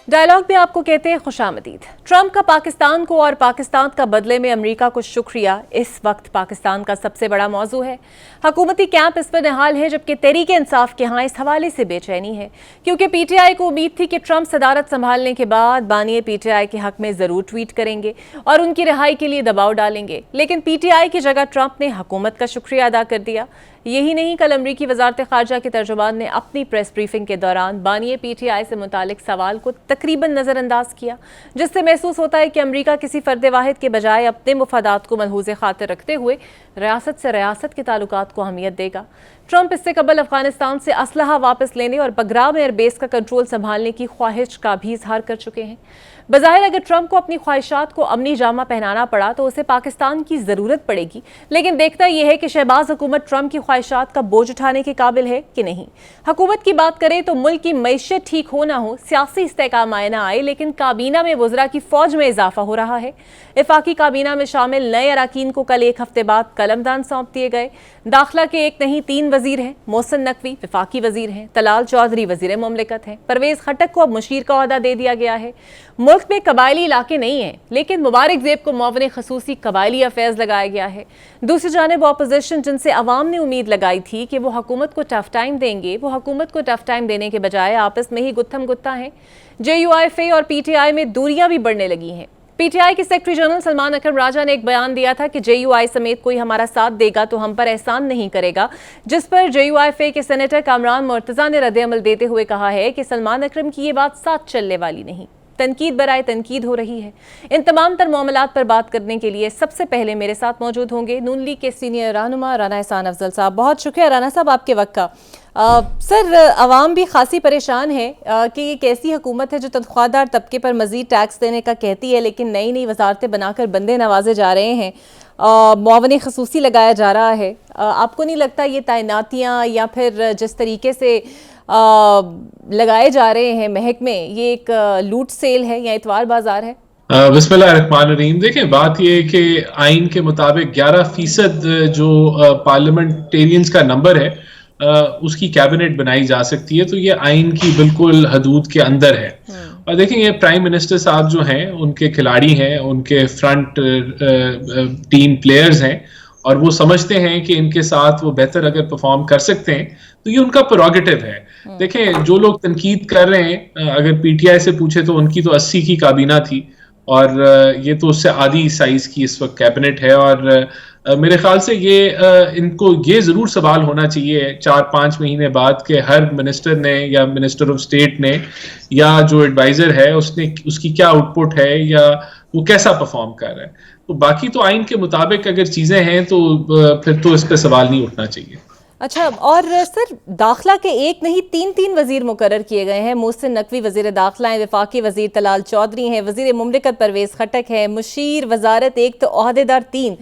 Dialogue में आपको कहते हैं खुशामदीद। ट्रंप का पाकिस्तान को और पाकिस्तान का बदले में अमेरिका को शुक्रिया इस वक्त पाकिस्तान का सबसे बड़ा मौजू है। हुकूमती कैंप इस पर निहाल है, जबकि तहरीक इंसाफ के यहाँ इस हवाले से बेचैनी है, क्योंकि पीटीआई को उम्मीद थी कि ट्रंप सदारत संभालने के बाद बानिए पीटीआई के हक में ज़रूर ट्वीट करेंगे और उनकी रिहाई के लिए दबाव डालेंगे, लेकिन पीटीआई की जगह ट्रंप ने हुकूमत का शुक्रिया अदा कर दिया। यही नहीं, कल अमरीकी वजारत खारजा के तर्जुमान ने अपनी प्रेस ब्रीफिंग के दौरान बानिए पीटीआई से मुतालिक सवाल को तकरीबन नज़रअंदाज किया, जिससे महसूस होता है कि अमरीका किसी फ़र्द वाहिद के बजाय अपने मुफादात को मलहूज़ खातिर रखते हुए रियासत से रियासत के ताल्लुकात को अहमियत देगा। ट्रंप इससे कबल अफगानिस्तान से असलहा वापस लेने और बगराम एयरबेस का कंट्रोल संभालने की ख्वाहिश का भी इजहार कर चुके हैं। बज़ाहिर अगर ट्रंप को अपनी ख्वाहिशात को अमनी जामा पहनाना पड़ा तो उसे पाकिस्तान की ज़रूरत पड़ेगी, लेकिन देखना यह है कि शहबाज हुकूमत ट्रंप की ख्वाहिशात का बोझ उठाने के काबिल है कि नहीं। हुकूमत की बात करें तो मुल्क की मईशत ठीक हो ना हो, सियासी इस्तेहकाम आए ना आए, लेकिन काबीना में वज़रा की फ़ौज में इजाफा हो रहा है। इफाकी काबीना में शामिल नए अरकान को कल एक हफ्ते बाद कलमदान सौंप दिए गए। दाखिला के एक नहीं 3 वजीर हैं। मोहसिन नकवी वफाकी वजीर हैं, तलाल चौधरी वजीर मुमलिकत हैं, परवेज़ खट्टक को अब मुशीर का ओहदा दे दिया गया है। मुल्क में कबायली इलाके नहीं हैं, लेकिन मुबारक ज़ेब को मुआविन खसूसी कबायली अफेज़ लगाया गया है। दूसरी जानिब अपोजिशन, जिनसे अवाम ने उम्मीद लगाई थी कि वो हुकूमत को टफ टाइम देंगे, वो हुकूमत को टफ टाइम देने के बजाय आपस में ही गुत्थम गुत्ता हैं। JUIFA और PTI में दूरियां भी बढ़ने लगी हैं। PTI के सेक्रेटरी जनरल सलमान अकरम राजा ने एक बयान दिया था कि JUI समेत कोई हमारा साथ देगा तो हम पर एहसान नहीं करेगा, जिस पर JUIFA के सेनेटर कामरान मुर्तज़ा ने रद्द-ए-अमल देते हुए कहा है कि सलमान अकरम की ये बात साथ चलने वाली नहीं। तनकीद बराए तनकीद हो रही है। इन तमाम तर मामलात पर बात करने के लिए सबसे पहले मेरे साथ मौजूद होंगे नून लीग के सीनियर रहनुमा राना एहसान अफजल साहब। बहुत शुक्रिया राना साहब आपके वक्त का। सर, अवाम भी खासी परेशान है कि ये कैसी हुकूमत है जो तनख्वाहदार तबके पर मज़ीद टैक्स देने का कहती है, लेकिन नई नई वजारतें बनाकर बंदे नवाजे जा रहे हैं, मुआवने खसूसी लगाया जा रहा है। आपको नहीं लगता ये तैनातियाँ या फिर जिस तरीके से लगाए जा रहे हैं महकमे, ये एक लूट सेल है या इतवार बाजार है? बिस्मिल्लाहिर्रहमानिर्रहीम। देखें, बात यह है कि आइन के मुताबिक 11% जो पार्लियामेंटेरियंस का नंबर है उसकी कैबिनेट बनाई जा सकती है, तो ये आइन की बिल्कुल हदूद के अंदर है। और देखें, ये प्राइम मिनिस्टर साहब जो हैं उनके खिलाड़ी हैं, उनके फ्रंट टीम प्लेयर्स हैं, और वो समझते हैं कि इनके साथ वो बेहतर अगर परफॉर्म कर सकते हैं तो ये उनका प्रोगेटिव है। देखें, जो लोग तनकीद कर रहे हैं, अगर PTI से पूछे तो उनकी तो 80 की काबीना थी, और ये तो उससे आधी साइज की इस वक्त कैबिनेट है। और मेरे ख्याल से ये इनको ये ज़रूर सवाल होना चाहिए 4-5 महीने बाद कि हर मिनिस्टर ने या मिनिस्टर ऑफ स्टेट ने या जो एडवाइज़र है उसकी क्या आउटपुट है या वो कैसा परफॉर्म कर रहा है। तो बाकी तो आइन के मुताबिक अगर चीज़ें हैं तो फिर तो इस पर सवाल नहीं उठना चाहिए। अच्छा, और सर, दाखिला के एक नहीं 3 वजीर मुकर्रर किए गए हैं। मोहसिन नकवी वजीर दाखिला हैं, वफाकी वजीर तलाल चौधरी हैं, वजीर मुमलिकत परवेज़ खट्टक है, मुशीर वजारत एक तो ओहदेदार 3।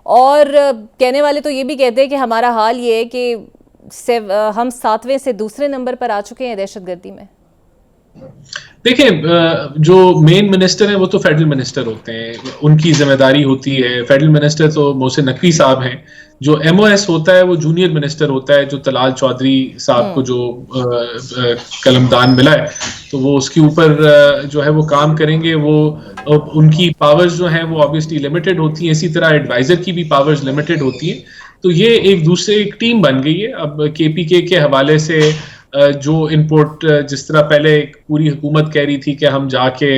और कहने वाले तो ये भी कहते हैं कि हमारा हाल ये है कि हम 7वें से दूसरे नंबर पर आ चुके हैं दहशतगर्दी में। देखिए, जो मेन मिनिस्टर हैं वो तो फेडरल मिनिस्टर होते हैं, उनकी जिम्मेदारी होती है। फेडरल मिनिस्टर तो मोहसिन नकवी साहब हैं। जो MOS होता है वो जूनियर मिनिस्टर होता है, जो तलाल चौधरी साहब को जो कलमदान मिला है तो वो उसके ऊपर जो है वो काम करेंगे। वो उनकी पावर्स जो हैं वो ऑब्वियसली लिमिटेड होती हैं, इसी तरह एडवाइजर की भी पावर्स लिमिटेड होती हैं। तो ये एक दूसरे एक टीम बन गई है। अब KPK के हवाले से जो इनपुट, जिस तरह पहले पूरी हुकूमत कह रही थी कि हम जाके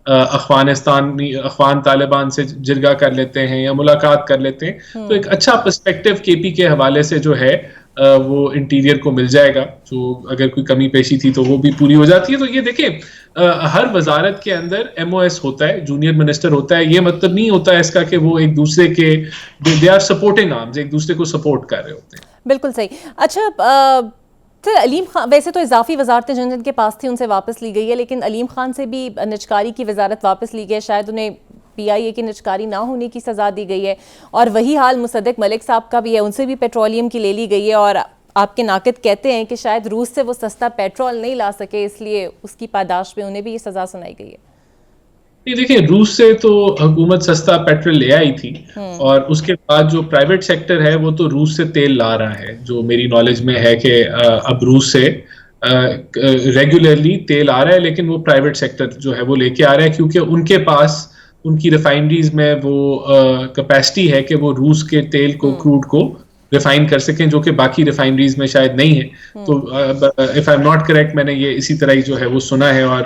अफगान तालिबान से जिरगा कर लेते हैं या मुलाकात कर लेते हैं, तो एक अच्छा पर्सपेक्टिव KP के हवाले से जो है वो इंटीरियर को मिल जाएगा। जो अगर कोई कमी पेशी थी तो वो भी पूरी हो जाती है। तो ये देखें, हर वजारत के अंदर MOS होता है, जूनियर मिनिस्टर होता है। ये मतलब नहीं होता है इसका कि वो एक दूसरे के दे आर सपोर्टिंग आर्म्स, एक दूसरे को सपोर्ट कर रहे होते हैं। बिल्कुल सही। अच्छा, सर, अलीम खान, वैसे तो इजाफी वजारतें जिन जिन के पास थी उनसे वापस ली गई है, लेकिन अलीम खान से भी निजकारी की वजारत वापस ली गई है। शायद उन्हें PIA की निजकारी ना होने की सज़ा दी गई है, और वही हाल मुसद्दिक मलिक साहब का भी है, उनसे भी पेट्रोलियम की ले ली गई है। और आपके नाक़िद कहते हैं कि शायद रूस से वो सस्ता पेट्रोल नहीं ला सके, इसलिए उसकी पादाश में उन्हें भी ये सज़ा सुनाई गई है। देखिए, रूस से तो हुकूमत सस्ता पेट्रोल ले आई थी, और उसके बाद जो प्राइवेट सेक्टर है वो तो रूस से तेल ला रहा है। जो मेरी नॉलेज में है कि अब रूस से ریگولرلی تیل آ رہا ہے، لیکن وہ پرائیویٹ سیکٹر جو ہے وہ لے کے آ رہا ہے، کیونکہ ان کے پاس ان کی ریفائنریز میں وہ کیپیسٹی ہے کہ وہ روس کے تیل کو، کروڈ کو ریفائن کر سکیں، جو کہ باقی ریفائنریز میں شاید نہیں ہے. تو if I am not correct, میں نے یہ اسی طرح ہی جو ہے وہ سنا ہے اور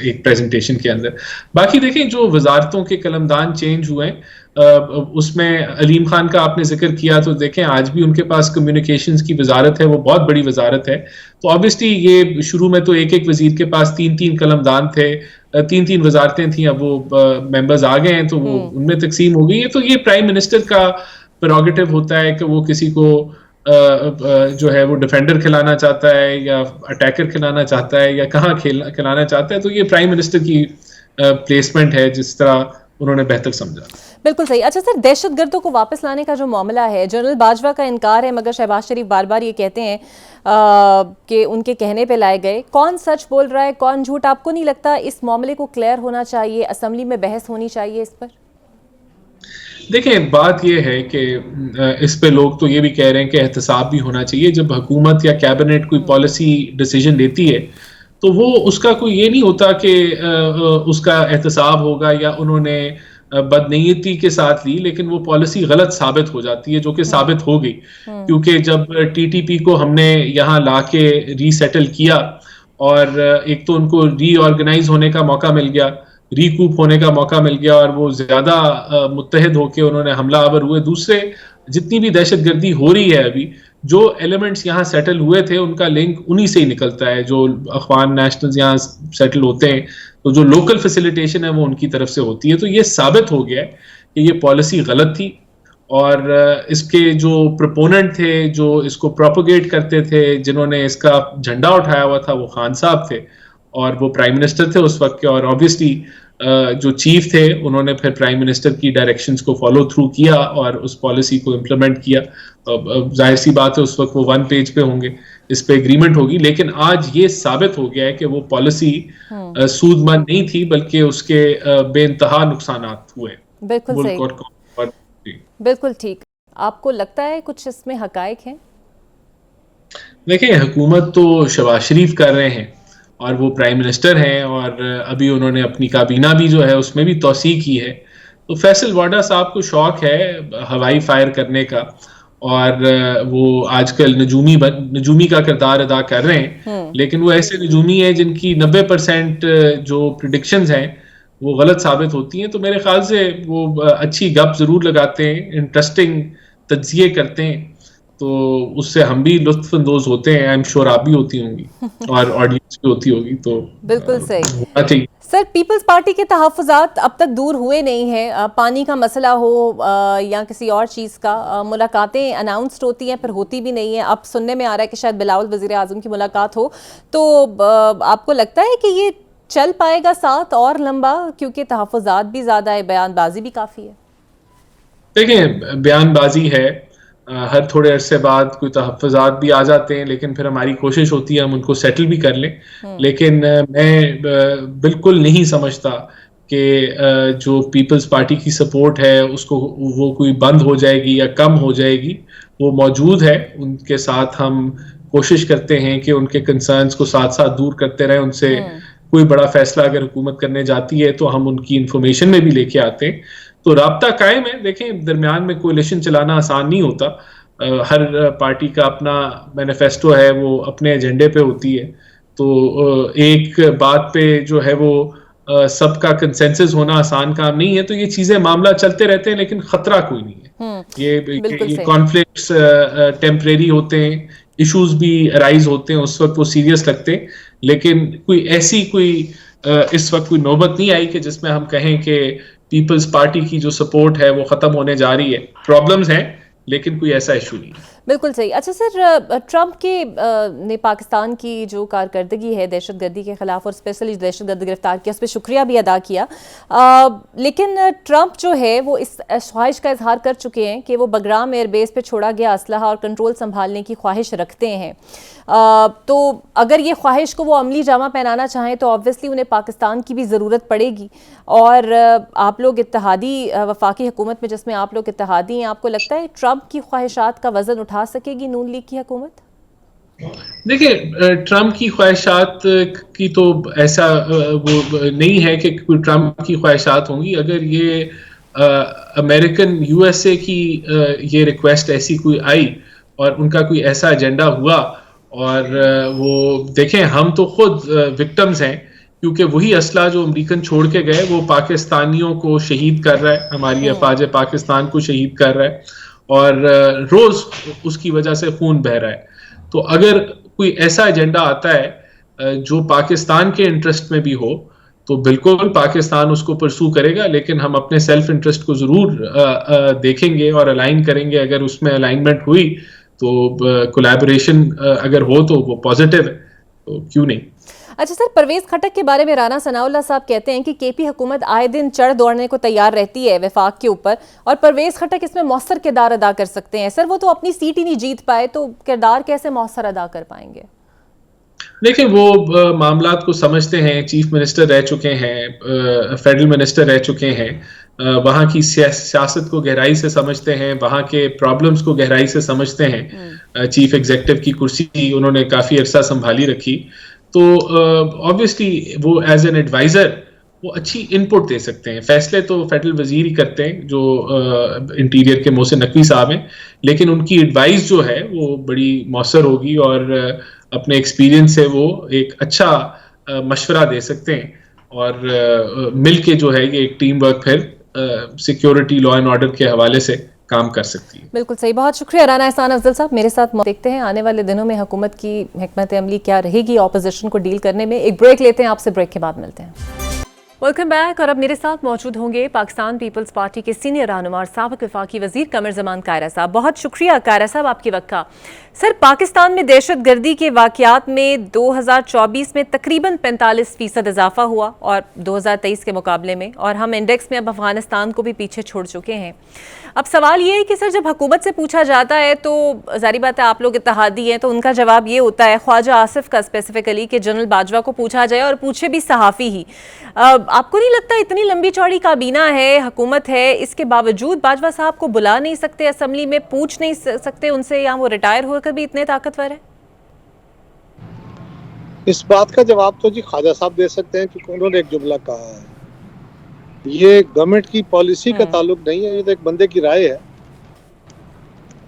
ایک پریزنٹیشن کے اندر. باقی دیکھیں جو وزارتوں کے قلمدان چینج ہوئے ہیں، اس میں علیم خان کا آپ نے ذکر کیا، تو دیکھیں آج بھی ان کے پاس کمیونیکیشنز کی وزارت ہے، وہ بہت بڑی وزارت ہے. تو آبویسلی یہ شروع میں تو ایک وزیر کے پاس 3 قلمدان تھے، 3 وزارتیں تھیں، اب وہ ممبرز آ گئے ہیں تو وہ ان میں تقسیم ہو گئی ہے. تو یہ پرائم منسٹر کا پریروگیٹو ہوتا ہے کہ وہ کسی کو جو ہے وہ ڈیفینڈر کھلانا چاہتا ہے یا اٹیکر کھلانا چاہتا ہے یا کہاں کھلانا چاہتا ہے. تو یہ پرائم منسٹر کی پلیسمنٹ ہے جس طرح انہوں نے بہتر سمجھا. بالکل صحیح. اچھا سر، دہشت گردوں کو واپس لانے کا جو معاملہ ہے، جنرل باجوہ کا انکار ہے، مگر شہباز شریف بار بار یہ کہتے ہیں کہ ان کے کہنے پہ لائے گئے. کون سچ بول رہا ہے، کون جھوٹ؟ آپ کو نہیں لگتا اس معاملے کو کلیئر ہونا چاہیے، اسمبلی میں بحث ہونی چاہیے اس پر؟ دیکھیں بات یہ ہے کہ اس پہ لوگ تو یہ بھی کہہ رہے ہیں کہ احتساب بھی ہونا چاہیے. جب حکومت یا کیبنٹ کوئی پالیسی ڈیسیجن لیتی ہے تو وہ اس کا کوئی یہ نہیں ہوتا کہ اس کا احتساب ہوگا یا انہوں نے بدنیتی کے ساتھ لی، لیکن وہ پالیسی غلط ثابت ہو جاتی ہے، جو کہ ثابت ہو گئی. کیونکہ جب ٹی ٹی پی کو ہم نے یہاں لا کے ری سیٹل کیا، اور ایک تو ان کو ری آرگنائز ہونے کا موقع مل گیا، ریکوپ ہونے کا موقع مل گیا، اور وہ زیادہ متحد ہو کے انہوں نے حملہ آور ہوئے. دوسرے جتنی بھی دہشت گردی ہو رہی ہے ابھی، جو ایلیمنٹس یہاں سیٹل ہوئے تھے ان کا لنک انہی سے ہی نکلتا ہے. جو اخوان نیشنلز یہاں سیٹل ہوتے ہیں تو جو لوکل فیسیلیٹیشن ہے وہ ان کی طرف سے ہوتی ہے. تو یہ ثابت ہو گیا ہے کہ یہ پالیسی غلط تھی، اور اس کے جو پروپوننٹ تھے، جو اس کو پروپوگیٹ کرتے تھے، جنہوں نے اس کا جھنڈا اٹھایا ہوا تھا، وہ خان صاحب تھے اور وہ پرائم منسٹر تھے اس وقت کے. اور آبویسلی جو چیف تھے انہوں نے پھر پرائم منسٹر کی ڈائریکشنز کو فالو تھرو کیا اور اس پالیسی کو امپلیمنٹ کیا. ظاہر سی بات ہے اس وقت وہ 1 پیج پہ ہوں گے، اس پہ اگریمنٹ ہوگی، لیکن آج یہ ثابت ہو گیا ہے کہ وہ پالیسی سود مند نہیں تھی، بلکہ اس کے بے انتہا نقصانات ہوئے. بالکل صحیح، بالکل ٹھیک. آپ کو لگتا ہے کچھ اس میں حقائق ہیں؟ دیکھیں حکومت تو شہباز شریف کر رہے ہیں اور وہ پرائم منسٹر ہیں، اور ابھی انہوں نے اپنی کابینہ بھی جو ہے اس میں بھی توسیع کی ہے. تو فیصل واڈا صاحب کو شوق ہے ہوائی فائر کرنے کا، اور وہ آج کل نجومی کا کردار ادا کر رہے ہیں، لیکن وہ ایسے نجومی ہیں جن کی 90% جو پریڈکشنز ہیں وہ غلط ثابت ہوتی ہیں. تو میرے خیال سے وہ اچھی گپ ضرور لگاتے ہیں، انٹرسٹنگ تجزیے کرتے ہیں، تو اس سے ہم بھی لطف اندوز ہوتے ہیں. ایم شور آپ بھی ہوتی ہوں گی اور آڈینس بھی ہوتی ہوگی. تو بالکل صحیح. ہونا چاہیے. سر، پیپلز پارٹی کے تحفظات اب تک دور ہوئے نہیں ہیں. پانی کا مسئلہ ہو یا کسی اور چیز کا، ملاقاتیں اناؤنسڈ ہوتی ہیں پھر ہوتی بھی نہیں ہیں. اب سننے میں آ رہا ہے کہ شاید بلاول وزیر اعظم کی ملاقات ہو. تو آپ کو لگتا ہے کہ یہ چل پائے گا ساتھ اور لمبا، کیونکہ تحفظات بھی زیادہ ہے، بیان بازی بھی کافی ہے؟ دیکھیں بیان بازی ہے، ہر تھوڑے عرصے بعد کوئی تحفظات بھی آ جاتے ہیں، لیکن پھر ہماری کوشش ہوتی ہے ہم ان کو سیٹل بھی کر لیں. لیکن میں بالکل نہیں سمجھتا کہ جو پیپلز پارٹی کی سپورٹ ہے اس کو وہ کوئی بند ہو جائے گی یا کم ہو جائے گی. وہ موجود ہے، ان کے ساتھ ہم کوشش کرتے ہیں کہ ان کے کنسرنز کو ساتھ ساتھ دور کرتے رہیں. ان سے کوئی بڑا فیصلہ اگر حکومت کرنے جاتی ہے تو ہم ان کی انفارمیشن میں بھی لے کے آتے ہیں. تو رابطہ قائم ہے. دیکھیں درمیان میں کولیشن چلانا آسان نہیں ہوتا، ہر پارٹی کا اپنا مینیفیسٹو ہے، وہ اپنے ایجنڈے پہ ہوتی ہے. تو ایک بات پہ جو ہے وہ سب کا کنسنسس ہونا آسان کام نہیں ہے. تو یہ چیزیں معاملہ چلتے رہتے ہیں، لیکن خطرہ کوئی نہیں ہے. یہ کانفلکٹس ٹیمپریری ہوتے ہیں، ایشوز بھی رائز ہوتے ہیں، اس وقت وہ سیریس لگتے ہیں، لیکن کوئی ایسی اس وقت کوئی نوبت نہیں آئی کہ جس میں ہم کہیں کہ پیپلز پارٹی کی جو سپورٹ ہے وہ ختم ہونے جا رہی ہے. پرابلمز ہیں لیکن کوئی ایسا ایشو نہیں ہے. بالکل صحیح. اچھا سر، ٹرمپ نے پاکستان کی جو کارکردگی ہے دہشت گردی کے خلاف، اور اسپیشلی دہشت گرد گرفتار کیا، اس پہ شکریہ بھی ادا کیا، لیکن ٹرمپ جو ہے وہ اس خواہش کا اظہار کر چکے ہیں کہ وہ بگرام ایئر بیس پہ چھوڑا گیا اسلحہ اور کنٹرول سنبھالنے کی خواہش رکھتے ہیں. تو اگر یہ خواہش کو وہ عملی جامہ پہنانا چاہیں تو آبویسلی انہیں پاکستان کی بھی ضرورت پڑے گی. اور آپ لوگ اتحادی وفاقی حکومت میں جس میں آپ لوگ اتحادی ہیں، آپ کو لگتا ہے ٹرمپ کی خواہشات کا وزن اٹھا سکے گی نون لیگ کی حکومت؟ देखिए ट्रम्प की ख्वाहिशात की तो ऐसा वो नहीं है कि कोई ट्रम्प की ख्वाहिशात होंगी। अगर ये अमेरिकन यूएसए की ये रिक्वेस्ट ऐसी कोई आई और उनका कोई ऐसा एजेंडा हुआ और वो देखें, हम तो खुद विक्टिम्स हैं, क्योंकि वही असला जो अमेरिकन छोड़ के गए वो पाकिस्तानियों को शहीद कर रहा है, हमारी अफवाज पाकिस्तान को शहीद कर रहा है और रोज उसकी वजह से खून बह रहा है। तो अगर कोई ऐसा एजेंडा आता है जो पाकिस्तान के इंटरेस्ट में भी हो तो बिल्कुल पाकिस्तान उसको परसू करेगा, लेकिन हम अपने सेल्फ इंटरेस्ट को जरूर देखेंगे और अलाइन करेंगे। अगर उसमें अलाइनमेंट हुई तो कोलैबोरेशन अगर हो तो वो पॉजिटिव है, तो क्यों नहीं। अच्छा सर, परवेज खटक के बारे में राना सनाउल्लाह साहब कहते हैं कि केपी हुकूमत आए दिन चढ़ दौड़ने को तैयार रहती है वफाक के ऊपर और परवेज खटक इसमें मौसर किरदार अदा कर सकते हैं। सर वो तो अपनी सीट ही नहीं जीत पाए, तो किरदार कैसे मौसर अदा कर पाएंगे? देखिए वो मामलात को समझते हैं, चीफ मिनिस्टर रह चुके हैं, फेडरल मिनिस्टर रह चुके हैं, वहाँ की सियासत को गहराई से समझते हैं, वहाँ के प्रॉब्लम्स को गहराई से समझते हैं। चीफ एग्जीक्यूटिव की कुर्सी उन्होंने काफ़ी अरसा संभाली रखी, तो ऑब्वियसली वो एज एन एडवाइज़र वो अच्छी इनपुट दे सकते हैं। फैसले तो फेडरल वजीर ही करते हैं जो इंटीरियर के मोहसिन नकवी साहब हैं, लेकिन उनकी एडवाइस जो है वो बड़ी मौसर होगी और अपने एक्सपीरियंस से वो एक अच्छा मशवरा दे सकते हैं और मिल के जो है ये एक टीम वर्क फिर सिक्योरिटी लॉ एंड ऑर्डर के हवाले से काम कर सकती है। बिल्कुल सही, बहुत शुक्रिया राना एहसान अफजल साहब मेरे साथ। देखते हैं आने वाले दिनों में हुकूमत की हिकमत अमली क्या रहेगी ऑपोजिशन को डील करने में। एक ब्रेक लेते हैं, आपसे ब्रेक के बाद मिलते हैं। Welcome back. और अब मेरे साथ मौजूद होंगे पाकिस्तान पीपल्स पार्टी के सीनियर रहनुमा और साबिक वफाकी वजीर कमर ज़मान कायरा साहब। बहुत शुक्रिया कायरा साहब आपके वक्त का। सर, पाकिस्तान में दहशत गर्दी के वाक़यात में 2024 में तकरीबन 45% इजाफा हुआ और 2023 के मुकाबले में, और हम इंडेक्स में अब अफगानिस्तान को भी पीछे छोड़ चुके हैं। अब सवाल ये है कि सर जब हुकूमत से पूछा जाता है तो ज़ाहिर बात है आप लोग इत्तेहादी हैं, तो उनका जवाब ये होता है, ख्वाजा आसिफ का स्पेसिफिकली, कि जनरल बाजवा को पूछा जाए और पूछे भी सहाफ़ी ही। आपको नहीं लगता इतनी लंबी चौड़ी काबीना है, हुकूमत है, इसके बावजूद बाजवा साहब को बुला नहीं सकते असम्बली में, पूछ नहीं सकते उनसे, या वो रिटायर होकर भी इतने ताकतवर है? इस बात का जवाब तो जी ख्वाजा साहब दे सकते हैं, क्योंकि उन्होंने एक जुमला कहा है। ये गवर्नमेंट की पॉलिसी का ताल्लुक नहीं है, ये तो एक बंदे की राय है।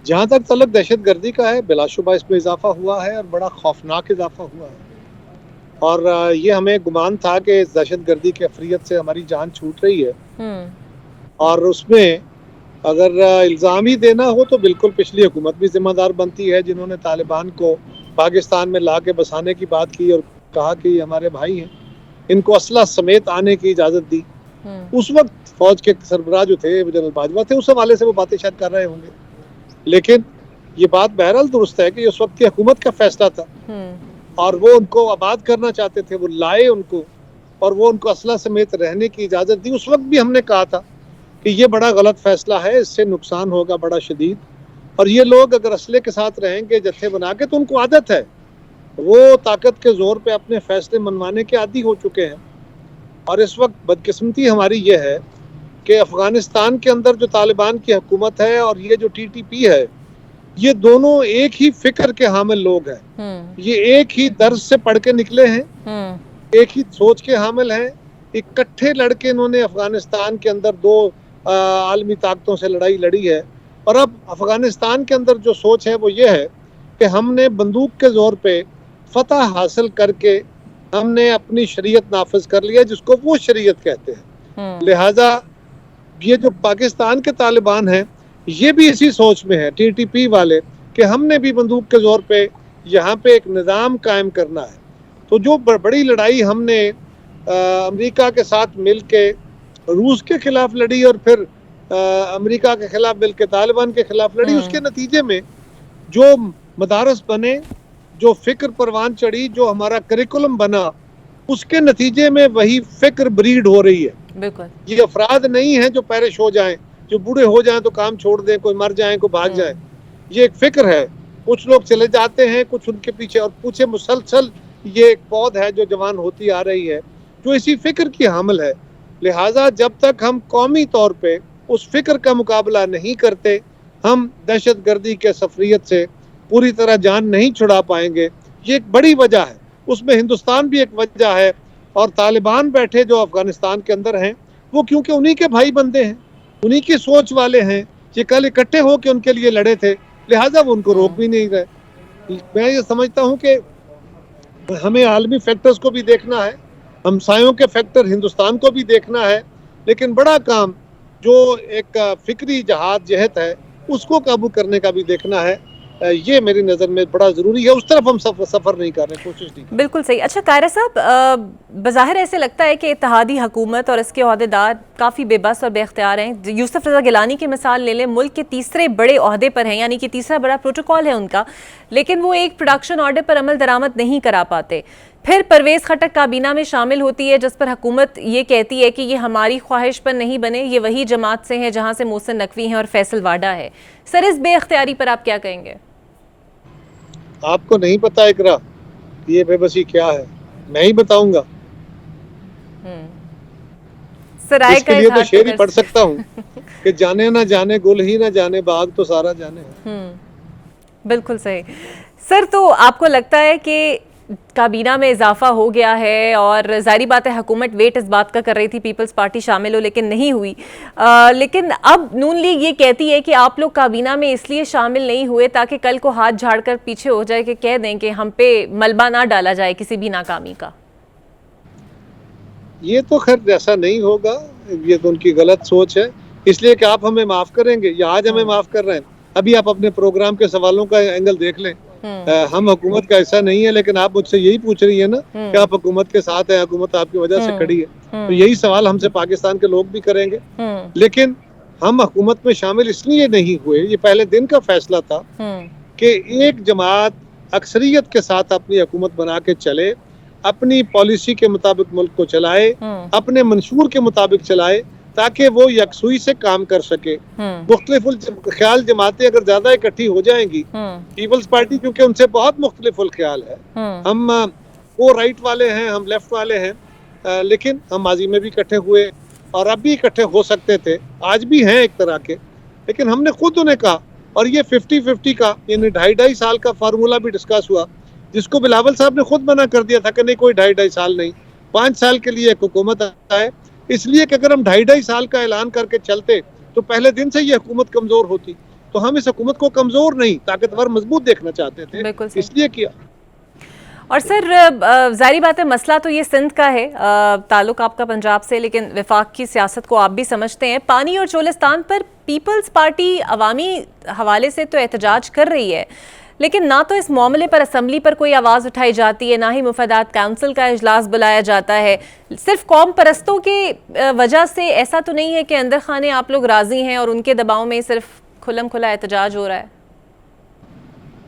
जहां तक तलक दहशतगर्दी का है, बिलाशुबा इसमें इजाफा हुआ है और बड़ा खौफनाक इजाफा हुआ है। और ये हमें गुमान था कि इस दहशतगर्दी की अफरियत से हमारी जान छूट रही है, और उसमें अगर इल्ज़ाम ही देना हो तो बिल्कुल पिछली हुकूमत भी जिम्मेदार बनती है, जिन्होंने तालिबान को पाकिस्तान में ला के बसाने की बात की और कहा कि हमारे भाई हैं, इनको असला समेत आने की इजाज़त दी। उस वक्त फौज के सरबराह जो थे जनरल बाजवा थे, उस हवाले से वो बातें शायद कर रहे होंगे, लेकिन ये बात बहरहाल दुरुस्त है कि उस वक्त की हुकूमत का फैसला था और वो उनको आबाद करना चाहते थे, वो लाए उनको और वो उनको असला समेत रहने की इजाज़त दी। उस वक्त भी हमने कहा था कि ये बड़ा गलत फैसला है, इससे नुकसान होगा बड़ा शदीद, और ये लोग अगर असले के साथ रहेंगे जत्थे बना के, तो उनको आदत है, वो ताकत के जोर पे अपने फैसले मनवाने के आदी हो चुके हैं। और इस वक्त बदकिस्मती हमारी ये है कि अफगानिस्तान के अंदर जो तालिबान की हुकूमत है और ये जो TTP है, ये दोनों एक ही फिक्र के हामिल लोग हैं। ये एक ही दर्द से पढ़ के निकले हैं, एक ही सोच के हामिल हैं। इकट्ठे लड़के इन्होंने अफगानिस्तान के अंदर दो आलमी ताकतों से लड़ाई लड़ी है, और अब अफगानिस्तान के अंदर जो सोच है वो ये है कि हमने बंदूक के जोर पे फतह हासिल करके हमने अपनी शरीयत नाफिज कर लिया, जिसको वो शरीयत कहते हैं। लिहाजा ये जो पाकिस्तान के तालिबान हैं, ये भी इसी सोच में है, TTP वाले, कि हमने भी बंदूक के जोर पे यहाँ पे एक निज़ाम कायम करना है। तो जो बड़ी लड़ाई हमने अमेरिका के साथ मिल के रूस के खिलाफ लड़ी और फिर अमेरिका के खिलाफ मिल के तालिबान के खिलाफ लड़ी, उसके नतीजे में जो मदारस बने, जो फिक्र परवान चढ़ी, जो हमारा करिकुलम बना, उसके नतीजे में वही फिक्र ब्रीड हो रही है। बिल्कुल, ये अफराद नहीं है जो पेरिश हो जाएं, जो बूढ़े हो जाएं तो काम छोड़ दें, कोई मर जाएं, कोई भाग जाए। ये एक फिक्र है, कुछ लोग चले जाते हैं, कुछ उनके पीछे, और पूछे मुसलसल ये एक पौध है जो जवान होती आ रही है, जो इसी फिक्र की हामिल है। लिहाजा जब तक हम कौमी तौर पे उस फिक्र का मुकाबला नहीं करते, हम दहशत गर्दी के सफरियत से पूरी तरह जान नहीं छुड़ा पाएंगे, ये एक बड़ी वजह है। उसमें हिंदुस्तान भी एक वजह है, और तालिबान बैठे जो अफगानिस्तान के अंदर हैं, वो क्योंकि उन्हीं के भाई बंदे हैं, उन्हीं की सोच वाले हैं, ये कल इकट्ठे होकर उनके लिए लड़े थे, लिहाजा वो उनको रोक भी नहीं रहे। मैं ये समझता हूँ कि हमें आलमी फैक्टर्स को भी देखना है, हमसायों के फैक्टर हिंदुस्तान को भी देखना है, लेकिन बड़ा काम जो एक फिक्री जहत है उसको काबू करने का भी देखना है। ये मेरी नज़र में बड़ा ज़रूरी है, उस तरफ हम सफ़र नहीं कर रहे, कोशिश नहीं। बिल्कुल सही। अच्छा कायरा साहब, बज़ाहिर ऐसे लगता है कि इत्तेहादी हुकूमत और इसके ओहदेदार काफ़ी बेबस और बेख्तियार हैं। यूसुफ रज़ा गिलानी की मिसाल ले लें, मुल्क के तीसरे बड़े ओहदे पर हैं, यानी कि तीसरा बड़ा प्रोटोकॉल है उनका, लेकिन वो एक प्रोडक्शन ऑर्डर पर अमल दरामद नहीं करा पाते। फिर परवेज़ खटक काबीना में शामिल होती है, जिस पर हुकूमत ये कहती है कि ये हमारी ख्वाहिश पर नहीं बने, ये वही जमात से हैं जहाँ से मोहसिन नकवी हैं और फैसल वाडा है। सर, इस बेख्तियारी पर आप क्या कहेंगे? आपको नहीं पता इकरा ये बेबसी क्या है, मैं ही बताऊंगा। इसके लिए तो शेर ही पढ़ सकता हूँ कि जाने ना जाने गुल ही ना जाने बाग तो सारा जाने। बिल्कुल सही। सर, तो आपको लगता है कि काबीना में इजाफा हो गया है, और ज़ाहिर बात है हुकूमत वेट इस बात का कर रही थी पीपल्स पार्टी शामिल हो, लेकिन नहीं हुई। लेकिन अब नून लीग ये कहती है कि आप लोग काबीना में इसलिए शामिल नहीं हुए ताकि कल को हाथ झाड़कर पीछे हो जाए, कि कह दें कि हम पे मलबा ना डाला जाए किसी भी नाकामी का। ये तो खैर ऐसा नहीं होगा, ये तो उनकी गलत सोच है, इसलिए कि आप हमें माफ़ करेंगे या आज हमें माफ़ कर रहे हैं। अभी आप अपने प्रोग्राम के सवालों का एंगल देख लें। हम हुकूमत का ऐसा नहीं है, लेकिन आप मुझसे यही पूछ रही है ना कि आप हुकूमत के साथ है, हुकूमत आपकी वजह से खड़ी है, तो यही सवाल हमसे पाकिस्तान के लोग भी करेंगे। लेकिन हम हुकूमत में शामिल इसलिए नहीं हुए, ये पहले दिन का फैसला था कि एक जमात अक्सरियत के साथ अपनी हुकूमत बना के चले, अपनी पॉलिसी के मुताबिक मुल्क को चलाए, अपने मंशूर के मुताबिक चलाए, ताकि वो यकसुई से काम कर सके। मुख्तलिफ ख्याल जमातें अगर ज्यादा इकट्ठी हो जाएंगी, पीपल्स पार्टी क्योंकि उनसे बहुत मुख्तलिफ ख्याल है, हम वो राइट वाले हैं, हम लेफ्ट वाले हैं, लेकिन हम माजी में भी इकट्ठे हुए और अब भी इकट्ठे हो सकते थे, आज भी हैं एक तरह के, लेकिन हमने खुद उन्हें कहा, और ये 50-50 का यानी 2.5 साल का फार्मूला भी डिस्कस हुआ, जिसको बिलावल साहब ने खुद मना कर दिया था कि नहीं, कोई 2.5 साल नहीं, 5 साल के लिए एक हुकूमत आए, इसलिए कि अगर हम 2.5 साल का ऐलान करके चलते तो पहले दिन से ये हुकूमत कमजोर होती। तो हम इस हुकूमत को कमजोर नहीं, ताकतवर मजबूत देखना चाहते थे, इसलिए किया। और सर, ज़ाहिर बात है मसला तो ये सिंध का है, ताल्लुक आपका पंजाब से, लेकिन वफाक की सियासत को आप भी समझते हैं। पानी और चोलिस्तान पर पीपल्स पार्टी अवामी हवाले से तो एहतजाज कर रही है, लेकिन ना तो इस मामले पर असम्बली पर कोई आवाज़ उठाई जाती है, ना ही मुफादात काउंसिल का इजलास बुलाया जाता है। सिर्फ कौम परस्तों के वजह से ऐसा तो नहीं है कि अंदर खाने आप लोग राजी हैं और उनके दबाव में सिर्फ खुलम खुला एहतजाज हो रहा है?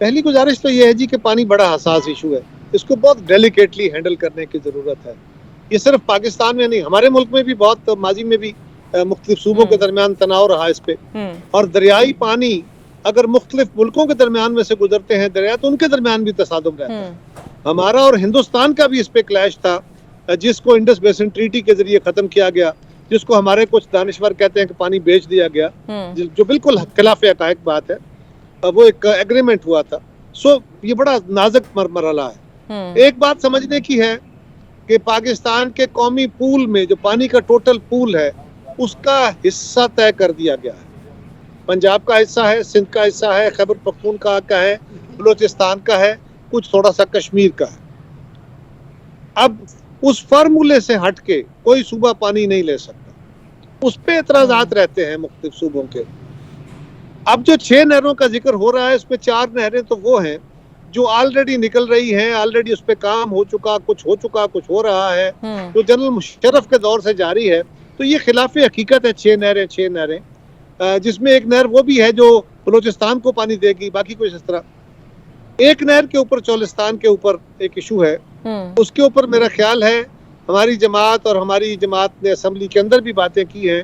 पहली गुजारिश तो ये है जी कि पानी बड़ा हसास इशू है, इसको बहुत डेलिकेटली हैंडल करने की ज़रूरत है। ये सिर्फ पाकिस्तान में नहीं, हमारे मुल्क में भी बहुत माजी में भी मुख्तलिफ सूबों के दरमियान तनाव रहा इस पे, और दरियाई पानी अगर मुख्तलिफ मुल्कों के दरमियान में से गुजरते हैं दरिया, तो उनके दरमियान भी तसादुम रहता है। हमारा और हिंदुस्तान का भी इस पे क्लैश था, जिसको इंडस बेसिन ट्रीटी के जरिए ख़त्म किया गया, जिसको हमारे कुछ दानिश्वर कहते हैं कि पानी बेच दिया गया, जो बिल्कुल खिलाफ हक़ाइक़ बात है। वो एक एग्रीमेंट हुआ था। सो ये बड़ा नाजुक मरहला है। एक बात समझने की है कि पाकिस्तान के कौमी पूल में जो पानी का टोटल पूल है, उसका हिस्सा तय कर दिया गया है। पंजाब का हिस्सा है, सिंध का हिस्सा है, खैबर पख्तूनख्वा का है, बलोचिस्तान का है, कुछ थोड़ा सा कश्मीर का है। अब उस फार्मूले से हट के कोई सूबा पानी नहीं ले सकता, उस पे एतराजात रहते हैं मुख्तलिफ सूबों के। अब जो 6 नहरों का जिक्र हो रहा है, उसमें 4 नहरें तो वो हैं जो ऑलरेडी निकल रही हैं, ऑलरेडी उस पे काम हो चुका, कुछ हो चुका, कुछ हो रहा है, जो जनरल मुशर्रफ के दौर से जारी है। तो ये खिलाफ हकीकत है, 6 नहरें, जिसमें एक नहर वो भी है जो बलोचिस्तान को पानी देगी, बाकी कुछ इस तरह। एक नहर के ऊपर चोलिस्तान के ऊपर एक इशू है, उसके ऊपर मेरा ख्याल है हमारी जमात और हमारी जमात ने असम्बली के अंदर भी बातें की हैं।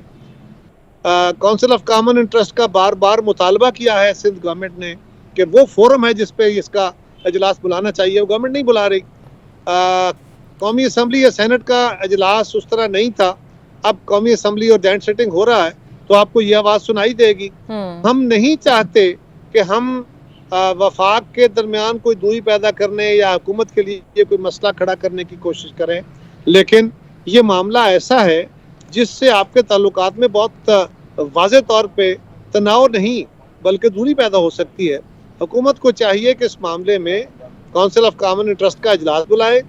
काउंसिल ऑफ कॉमन इंटरेस्ट का बार बार मुतालबा किया है सिंध गवर्नमेंट ने कि वो फोरम है जिस पे इसका इजलास बुलाना चाहिए, वो गवर्नमेंट नहीं बुला रही। कौमी असम्बली या सेनेट का इजलास उस तरह नहीं था, अब कौमी असम्बली और जॉइंट सिटिंग हो रहा है, तो आपको ये आवाज़ सुनाई देगी। हम नहीं चाहते कि हम वफाक के दरमियान कोई दूरी पैदा करने या हुकूमत के लिए कोई मसला खड़ा करने की कोशिश करें, लेकिन ये मामला ऐसा है जिससे आपके ताल्लुकात में बहुत वाज़ेह तौर पे तनाव नहीं बल्कि दूरी पैदा हो सकती है। हुकूमत को चाहिए कि इस मामले में काउंसिल ऑफ कॉमन इंटरेस्ट का इजलास बुलाए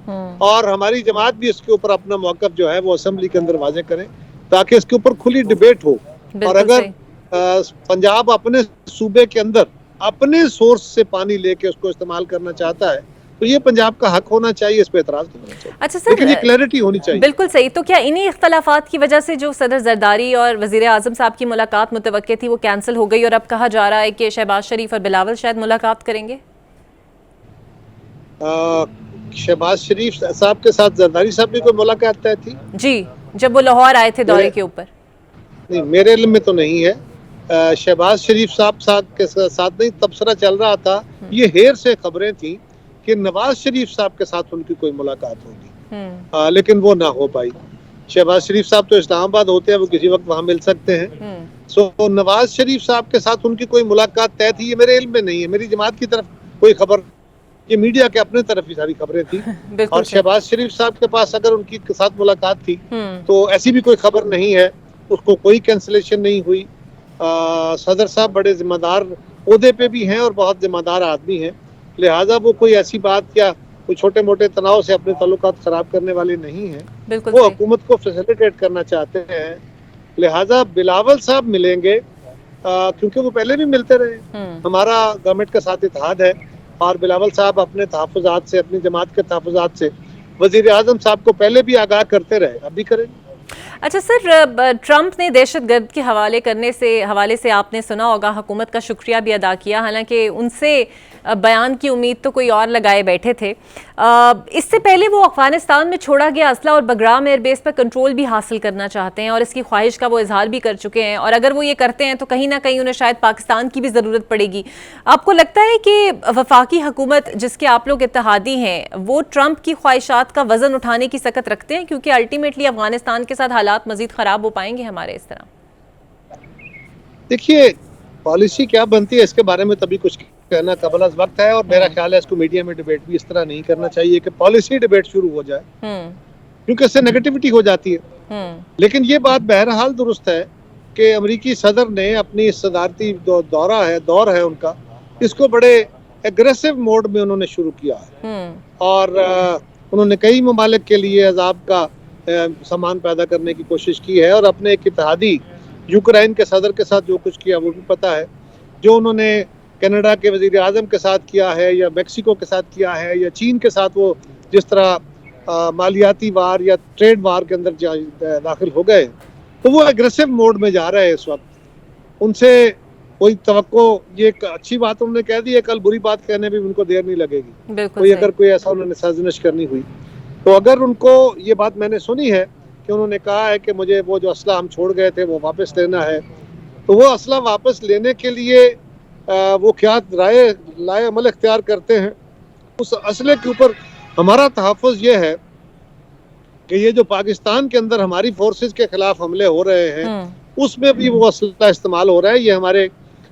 और हमारी जमात भी इसके ऊपर अपना मौक़िफ़ जो है वो असेंबली के अंदर वाज़ेह करें ताकि इसके ऊपर खुली डिबेट हो। और अगर पंजाब अपने सूबे के अंदर अपने सोर्स से पानी लेके उसको इस्तेमाल करना चाहता है तो ये पंजाब का हक होना चाहिए, इस पे एतराज नहीं होना चाहिए। अच्छा सर, लेकिन ये क्लैरिटी होनी चाहिए। बिल्कुल सही। तो क्या इन्हीं इख्तलाफात की वजह से जो सदर जरदारी और वजीर आजम साहब की मुलाकात मुतवक्के थी वो कैंसिल हो गई और अब कहा जा रहा है कि शहबाज शरीफ और बिलावल शायद मुलाकात करेंगे? शहबाज शरीफ साहब के साथ जरदारी साहब की कोई मुलाकात तय थी? जी, जब वो लाहौर आए थे दौरे के ऊपर। नहीं, मेरे इल्म में तो नहीं है। शहबाज शरीफ साहब के साथ नहीं तबसरा चल रहा था, ये हेर से खबरें थी कि नवाज शरीफ साहब के साथ उनकी कोई मुलाकात होगी, लेकिन वो ना हो पाई। शहबाज शरीफ साहब तो इस्लामाबाद होते हैं, वो किसी वक्त वहाँ मिल सकते हैं। सो नवाज शरीफ साहब के साथ उनकी कोई मुलाकात तय थी, ये मेरे इल्म में नहीं है। मेरी जमात की तरफ कोई खबर, ये मीडिया के अपने तरफ ही सारी खबरें थी। और शहबाज शरीफ साहब के पास अगर उनकी साथ मुलाकात थी तो ऐसी भी कोई खबर नहीं है, उसको कोई कैंसिलेशन नहीं हुई। सदर साहब बड़े जिम्मेदार ओहदे पे भी हैं और बहुत जिम्मेदार आदमी हैं, लिहाजा वो कोई ऐसी बात या कोई छोटे मोटे तनाव से अपने ताल्लुकात खराब करने वाले नहीं हैं। वो हुकूमत को फैसिलिटेट करना चाहते हैं, लिहाजा बिलावल साहब मिलेंगे क्योंकि वो पहले भी मिलते रहे। हमारा गवर्नमेंट के साथ इत्तेहाद है और बिलावल साहब अपने तहफ़्फ़ुज़ात से, अपनी जमात के तहफ़्फ़ुज़ात से वज़ीर आज़म साहब को पहले भी आगाह करते रहे, अब भी करेंगे। अच्छा सर, ट्रंप ने दहशतगर्द के हवाले से आपने सुना होगा हुकूमत का शुक्रिया भी अदा किया, हालांकि उनसे बयान की उम्मीद तो कोई और लगाए बैठे थे। इससे पहले वो अफगानिस्तान में छोड़ा गया असला और बगराम एयरबेस पर कंट्रोल भी हासिल करना चाहते हैं और इसकी ख्वाहिश का वो इजहार भी कर चुके हैं, और अगर वो ये करते हैं तो कहीं ना कहीं उन्हें शायद पाकिस्तान की भी ज़रूरत पड़ेगी। आपको लगता है कि वफाकी हुकूमत जिसके आप लोग इत्तेहादी हैं वो ट्रंप की ख्वाहिशात का वज़न उठाने की सकत रखते हैं, क्योंकि अल्टीमेटली अफगानिस्तान के साथ हालात मजीद ख़राब हो पाएंगे हमारे इस तरह? देखिए, पॉलिसी क्या बनती है इसके बारे में तभी कुछ कहना कबल अज़ वक्त है, और मेरा ख्याल है इसको मीडिया में डिबेट भी इस तरह नहीं करना चाहिए कि पॉलिसी डिबेट शुरू हो जाए, क्योंकि इससे नेगेटिविटी हो जाती है। लेकिन ये बात बहरहाल दुरुस्त है कि अमेरिकी सदर ने अपनी सदारती दौर है उनका, इसको बड़े एग्रेसिव मोड में उन्होंने शुरू किया है और उन्होंने कई ममालिक के लिए अजाब का सामान पैदा करने की कोशिश की है, और अपने एक इत्तेहादी यूक्रेन के सदर के साथ जो कुछ किया वो भी पता है। जो उन्होंने कनाडा के वज़ीर आज़म के साथ किया है या मेक्सिको के साथ किया है या चीन के साथ वो जिस तरह मालियाती वार या ट्रेड वार के अंदर दाखिल हो गए, तो वो एग्रेसिव मोड में जा रहे हैं इस वक्त। उनसे कोई तवक्को, ये एक अच्छी बात उन्होंने कह दी है, कल बुरी बात कहने में भी उनको देर नहीं लगेगी। कोई अगर कोई ऐसा उन्होंने साजिश करनी हुई तो अगर उनको ये बात मैंने सुनी है कि उन्होंने कहा है कि मुझे वो जो असला हम छोड़ गए थे वो वापस लेना है, तो वो असला वापस लेने के लिए वो क्या लाए अमल इख्तियार करते हैं, उस असले के ऊपर हमारा तहफ़्फ़ुज़ ये है कि ये जो पाकिस्तान के अंदर हमारी फोर्सेस के खिलाफ हमले हो रहे हैं उसमें भी वो असला इस्तेमाल हो रहा है, ये हमारे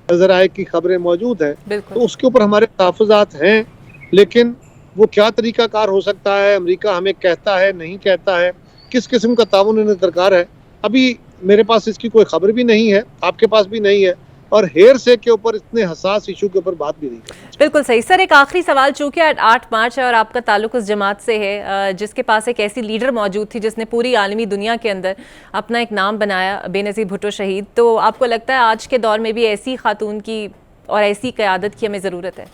ज़राए की खबरें मौजूद हैं, तो उसके ऊपर हमारे तहफ़्फ़ुज़ात हैं। लेकिन वो क्या तरीक़ाकार हो सकता है, अमेरिका हमें कहता है नहीं कहता है, किस किस्म का ताउन इन्हें दरकार है, अभी मेरे पास इसकी कोई खबर भी नहीं है, आपके पास भी नहीं है, और हेर से के ऊपर इतने हसास इशू के ऊपर बात भी नहीं करनी। बिल्कुल सही सर। एक आखिरी सवाल, चूंकि 8 मार्च है और आपका ताल्लुक उस जमात से है जिसके पास एक ऐसी लीडर मौजूद थी जिसने पूरी आलमी दुनिया के अंदर अपना एक नाम बनाया, बेनज़ीर भुट्टो शहीद, तो आपको लगता है आज के दौर में भी ऐसी खातून की और ऐसी क़यादत की हमें ज़रूरत है?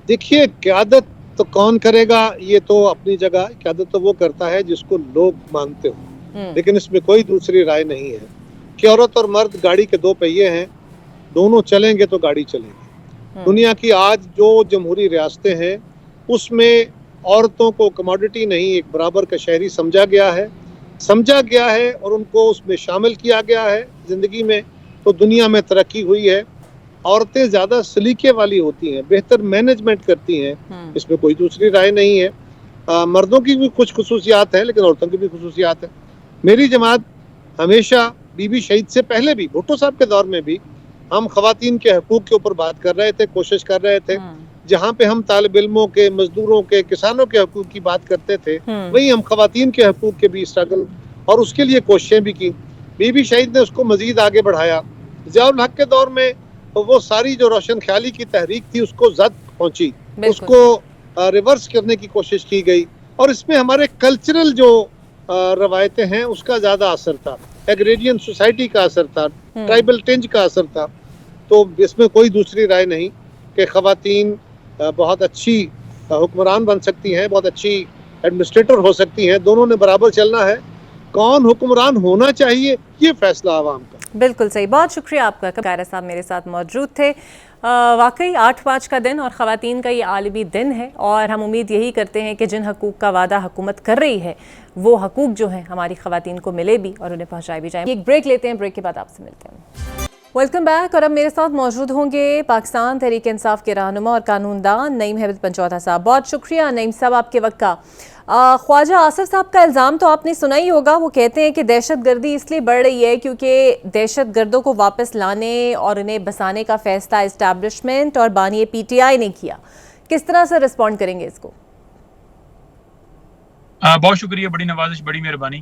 देखिए, क़यादत तो कौन करेगा, ये तो अपनी जगह, क़यादत तो वो करता है जिसको लोग मानते हो, लेकिन इसमें कोई दूसरी राय नहीं है कि औरत और मर्द गाड़ी के दो पहिए हैं, दोनों चलेंगे तो गाड़ी चलेगी। दुनिया की आज जो जमहूरी रियासतें हैं उसमें औरतों को कमोडिटी नहीं, एक बराबर का शहरी समझा गया है और उनको उसमें शामिल किया गया है ज़िंदगी में, तो दुनिया में तरक्की हुई है। औरतें ज़्यादा सलीके वाली होती हैं, बेहतर मैनेजमेंट करती हैं, इसमें कोई दूसरी राय नहीं है। मर्दों की भी कुछ खुसूसियात हैं लेकिन औरतों की भी खुसूसियात हैं। मेरी जमात हमेशा बीबी शहीद से पहले भी, भुट्टो साहब के दौर में भी, ہم خواتین کے حقوق کے اوپر بات کر رہے تھے, کوشش کر رہے تھے. جہاں پہ ہم طالب علموں کے, مزدوروں کے, کسانوں کے حقوق کی بات کرتے تھے, وہی ہم خواتین کے حقوق کے بھی اسٹرگل اور اس کے لیے کوششیں بھی کی. بی بی شہید نے اس کو مزید آگے بڑھایا. ضیاء الحق کے دور میں وہ ساری جو روشن خیالی کی تحریک تھی اس کو زد پہنچی, اس کو ریورس کرنے کی کوشش کی گئی, اور اس میں ہمارے کلچرل جو روایتیں ہیں اس کا زیادہ اثر تھا, ایگریرین سوسائٹی کا اثر تھا, ٹرائبل ٹنج کا اثر تھا. تو اس میں کوئی دوسری رائے نہیں کہ خواتین بہت اچھی حکمران بن سکتی ہیں, بہت اچھی ایڈمنسٹریٹر ہو سکتی ہیں. دونوں نے برابر چلنا ہے. کون حکمران ہونا چاہیے یہ فیصلہ عوام کا. بالکل صحیح. بہت شکریہ آپ کا. قائرہ صاحب میرے ساتھ موجود تھے. واقعی 8 مارچ کا دن اور خواتین کا یہ عالمی دن ہے, اور ہم امید یہی کرتے ہیں کہ جن حقوق کا وعدہ حکومت کر رہی ہے وہ حقوق جو ہیں ہماری خواتین کو ملے بھی اور انہیں پہنچائے بھی جائیں. ایک بریک لیتے ہیں, بریک کے بعد آپ سے ملتے ہیں. Welcome back. اور اب میرے ساتھ موجود ہوں گے پاکستان تحریک انصاف کے رہنما اور قانون دان نعیم ہیبت پنجوتا صاحب. بہت شکریہ نعیم صاحب آپ کے وقت کا. خواجہ آصف صاحب کا الزام تو آپ نے سنا ہی ہوگا. وہ کہتے ہیں کہ دہشت گردی اس لیے بڑھ رہی ہے کیونکہ دہشت گردوں کو واپس لانے اور انہیں بسانے کا فیصلہ اسٹیبلشمنٹ اور بانی پی ٹی آئی نے کیا. کس طرح سے رسپونڈ کریں گے اس کو؟ بہت شکریہ, بڑی نوازش, بڑی مہربانی.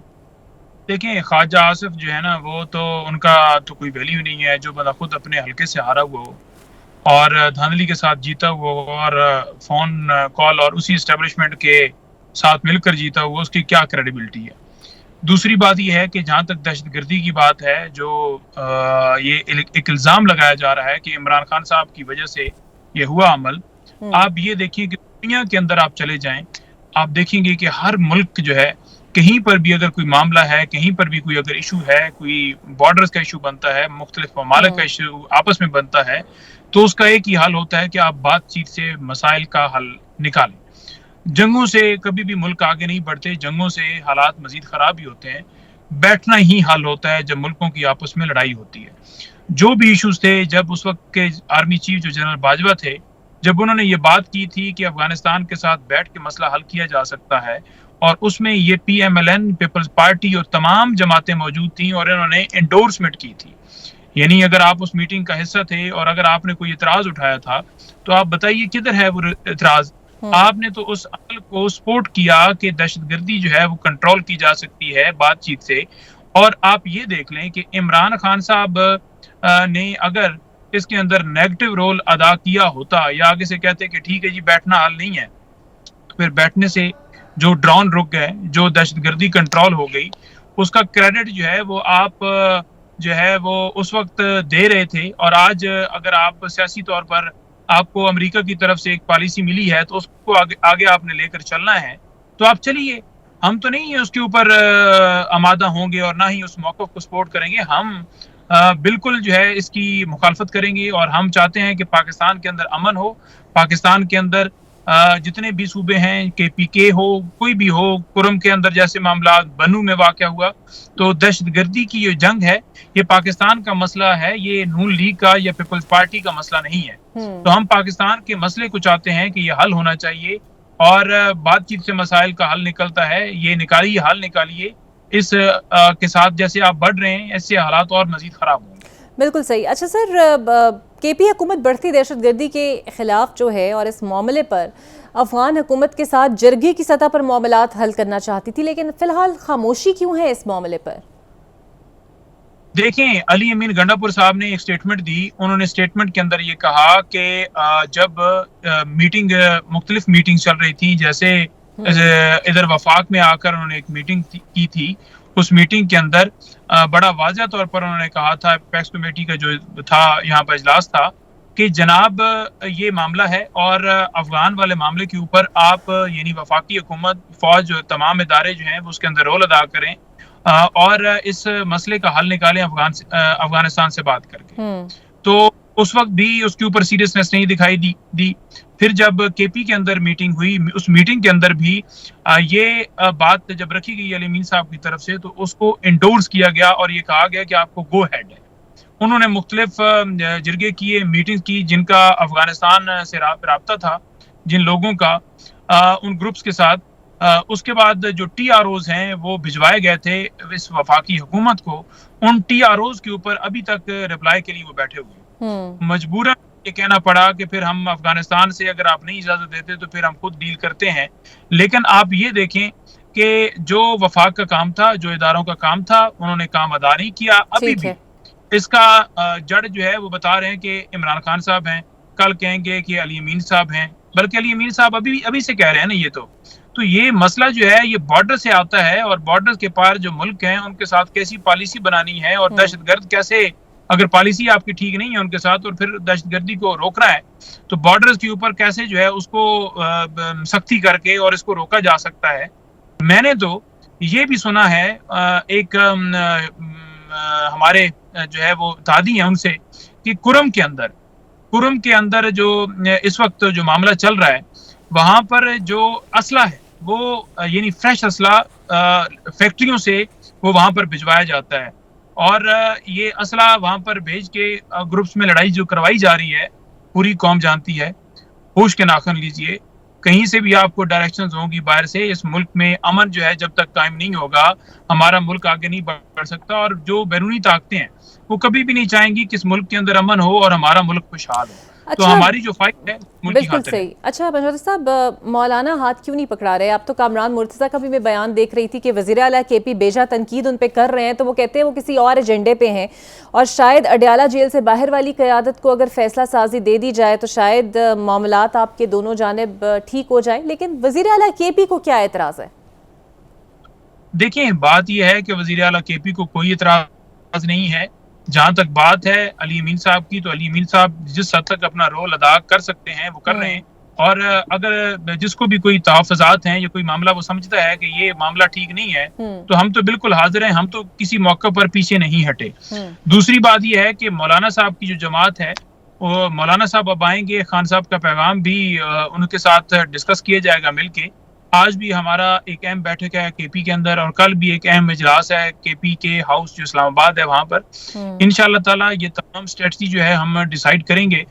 دیکھیں, خواجہ آصف جو ہے نا وہ تو ان کا تو کوئی ویلیو نہیں ہے. جو بندہ خود اپنے حلقے سے ہارا ہوا ہو اور دھاندلی کے ساتھ جیتا ہوا ہو اور فون کال اور اسی اسٹیبلشمنٹ کے ساتھ مل کر جیتا ہوا, اس کی کیا کریڈیبلٹی ہے. دوسری بات یہ ہے کہ جہاں تک دہشت گردی کی بات ہے, جو یہ ایک الزام لگایا جا رہا ہے کہ عمران خان صاحب کی وجہ سے یہ ہوا عمل. آپ یہ دیکھیں کہ دنیا کے اندر آپ چلے جائیں, آپ دیکھیں گے کہ ہر ملک جو ہے کہیں پر بھی اگر کوئی معاملہ ہے, کہیں پر بھی کوئی اگر ایشو ہے, کوئی بارڈرز کا ایشو بنتا ہے, مختلف ممالک کا ایشو آپس میں بنتا ہے, تو اس کا ایک ہی حل ہوتا ہے کہ آپ بات چیت سے مسائل کا حل نکالیں. جنگوں سے کبھی بھی ملک آگے نہیں بڑھتے, جنگوں سے حالات مزید خراب ہی ہوتے ہیں. بیٹھنا ہی حل ہوتا ہے جب ملکوں کی آپس میں لڑائی ہوتی ہے. جو بھی ایشوز تھے, جب اس وقت کے آرمی چیف جو جنرل باجوہ تھے, جب انہوں نے یہ بات کی تھی کہ افغانستان کے ساتھ بیٹھ کے مسئلہ حل کیا جا سکتا ہے, اور اس میں یہ P M L N, Peoples Party اور تمام جماعتیں موجود تھیں, اور انہوں نے انڈورسمنٹ کی تھی. یعنی اگر آپ اس میٹنگ کا حصہ تھے اور اگر آپ نے کوئی اعتراض اٹھایا تھا تو آپ بتائیے کدھر ہے وہ اعتراض. آپ نے تو اس عمل کو سپورٹ کیا کہ دہشت گردی جو ہے وہ کنٹرول کی جا سکتی ہے بات چیت سے. اور آپ یہ دیکھ لیں کہ عمران خان صاحب نے اگر اس کے اندر نیگیٹو رول ادا کیا ہوتا, یا آگے سے کہتے کہ ٹھیک ہے جی بیٹھنا حل نہیں ہے, تو پھر بیٹھنے سے جو ڈرون رک گئے, جو دہشت گردی کنٹرول ہو گئی, اس کا کریڈٹ جو ہے وہ آپ جو ہے وہ اس وقت دے رہے تھے. اور آج اگر آپ سیاسی طور پر آپ کو امریکہ کی طرف سے ایک پالیسی ملی ہے تو اس کو آگے آپ نے لے کر چلنا ہے, تو آپ چلیے. ہم تو نہیں اس کے اوپر آمادہ ہوں گے اور نہ ہی اس موقف کو سپورٹ کریں گے. ہم بالکل جو ہے اس کی مخالفت کریں گے, اور ہم چاہتے ہیں کہ پاکستان کے اندر امن ہو. پاکستان کے اندر جتنے بھی صوبے ہیں, کے پی کے ہو, کوئی بھی ہو, کرم کے اندر جیسے معاملات, بنو میں واقع ہوا, تو دہشت گردی کی یہ جنگ ہے, یہ پاکستان کا مسئلہ ہے, یہ نون لیگ کا یا پیپلز پارٹی کا مسئلہ نہیں ہے. تو ہم پاکستان کے مسئلے کو چاہتے ہیں کہ یہ حل ہونا چاہیے, اور بات چیت سے مسائل کا حل نکلتا ہے, یہ نکالیے, حل نکالیے. اس کے ساتھ جیسے آپ بڑھ رہے ہیں ایسے حالات اور مزید خراب ہوں گے. بالکل صحیح. اچھا سر, کے پی حکومت بڑھتی دہشت گردی کے خلاف جو ہے اور اس معاملے پر افغان حکومت کے ساتھ جرگے کی سطح پر معاملات حل کرنا چاہتی تھی, لیکن فی الحال خاموشی کیوں ہے اس معاملے پر؟ دیکھیں, علی امین گنڈاپور صاحب نے ایک سٹیٹمنٹ دی. انہوں نے سٹیٹمنٹ کے اندر یہ کہا کہ جب میٹنگ, مختلف میٹنگ چل رہی تھی, جیسے ادھر وفاق میں آ کر انہوں نے ایک میٹنگ کی تھی, اس میٹنگ کے اندر بڑا واضح طور پر انہوں نے کہا تھا, پیکس کمیٹی کا جو تھا یہاں پر اجلاس تھا, کہ جناب یہ معاملہ ہے اور افغان والے معاملے کے اوپر آپ یعنی وفاقی حکومت, فوج, تمام ادارے جو ہیں وہ اس کے اندر رول ادا کریں اور اس مسئلے کا حل نکالیں افغانستان سے بات کر کے. تو اس وقت بھی اس کے اوپر سیریسنس نہیں دکھائی دی. پھر جب کے پی کے اندر میٹنگ ہوئی, اس میٹنگ کے اندر بھی یہ بات جب رکھی گئی علی امین صاحب کی طرف سے, تو اس کو انڈورس کیا گیا اور یہ کہا گیا کہ آپ کو گو ہیڈ ہے. انہوں نے مختلف جرگے کیے, میٹنگ کی, جن کا افغانستان سے رابطہ تھا, جن لوگوں کا, ان گروپس کے ساتھ. اس کے بعد جو ٹی آر اوز ہیں وہ بھجوائے گئے تھے اس وفاقی حکومت کو. ان ٹی آر اوز کے اوپر ابھی تک رپلائی کے لیے وہ بیٹھے ہوئے. मजबूरन ये कहना पड़ा कि फिर हम अफगानिस्तान से अगर आप नहीं इजाजत देते तो फिर हम खुद डील करते हैं। लेकिन आप ये देखें कि जो वफाक का काम था, जो इदारों का काम था, उन्होंने काम अदा नहीं किया। अभी भी इसका जड़ जो है वो बता रहे हैं कि इमरान खान साहब हैं, कल कहेंगे कि अली अमीन साहब हैं, बल्कि अली अमीन साहब अभी से कह रहे हैं ना। ये तो ये मसला जो है ये बॉर्डर से आता है, और बॉर्डर के पार जो मुल्क हैं उनके साथ कैसी पॉलिसी बनानी है, और दहशतगर्द कैसे, अगर पॉलिसी आपकी ठीक नहीं है उनके साथ और फिर दहशतगर्दी को रोकना है तो बॉर्डर्स के ऊपर कैसे जो है उसको सख्ती करके और इसको रोका जा सकता है। मैंने तो ये भी सुना है एक हमारे जो है वो दादी हैं उनसे कि कुरम के अंदर जो इस वक्त जो मामला चल रहा है वहां पर जो असला है वो यानी फ्रेश असला फैक्ट्रियों से वो वहां पर भिजवाया जाता है, और ये असला वहां पर भेज के ग्रुप्स में लड़ाई जो करवाई जा रही है पूरी कौम जानती है। होश के नाखन लीजिए, कहीं से भी आपको डायरेक्शंस होंगी बाहर से, इस मुल्क में अमन जो है जब तक कायम नहीं होगा हमारा मुल्क आगे नहीं बढ़ सकता। और जो बैरूनी ताकतें हैं वो कभी भी नहीं चाहेंगी कि इस मुल्क के अंदर अमन हो और हमारा मुल्क खुशहाल हो। तो हमारी जो फाइट है मुल्क की खातिर है। सही। अच्छा पंजौता साहब, मौलाना हाथ क्यों नहीं पकड़ा रहे? आप तो कामरान मुर्तज़ा का भी मैं बयान देख रही थी कि वज़ीर आला केपी बेजा तनकीद उन पे कर रहे हैं, तो वो कहते हैं वो किसी और एजेंडे पे हैं, और शायद अडयाला जेल से बाहर वाली क़यादत को अगर फैसला साजी दे दी जाए तो शायद मामलात आपके दोनों जानिब ठीक हो जाए। लेकिन वज़ीर आला केपी को क्या एतराज़ है? देखिए, बात यह है कि वज़ीर आला केपी को कोई एतराज़ नहीं है। जहां तक बात है अली अमीन साहब की, तो अली अमीन साहब जिस हद तक अपना रोल अदा कर सकते हैं वो कर रहे हैं, और अगर जिसको भी कोई तहफ़्फ़ुज़ात हैं या कोई मामला वो समझता है कि ये मामला ठीक नहीं है तो हम तो बिल्कुल हाजिर हैं, हम तो किसी मौके पर पीछे नहीं हटे। दूसरी बात यह है कि मौलाना साहब की जो जमात है वो मौलाना साहब अब आएंगे, खान साहब का पैगाम भी उनके साथ डिस्कस किया जाएगा मिलके। आज भी हमारा एक अहम बैठक है केपी के अंदर, और कल भी एक अहम इजलास है केपी के हाउस जो इस्लामाबाद है वहां पर। इंशाअल्लाह ताला ये तमाम स्ट्रेटजी जो है हम डिसाइड करेंगे,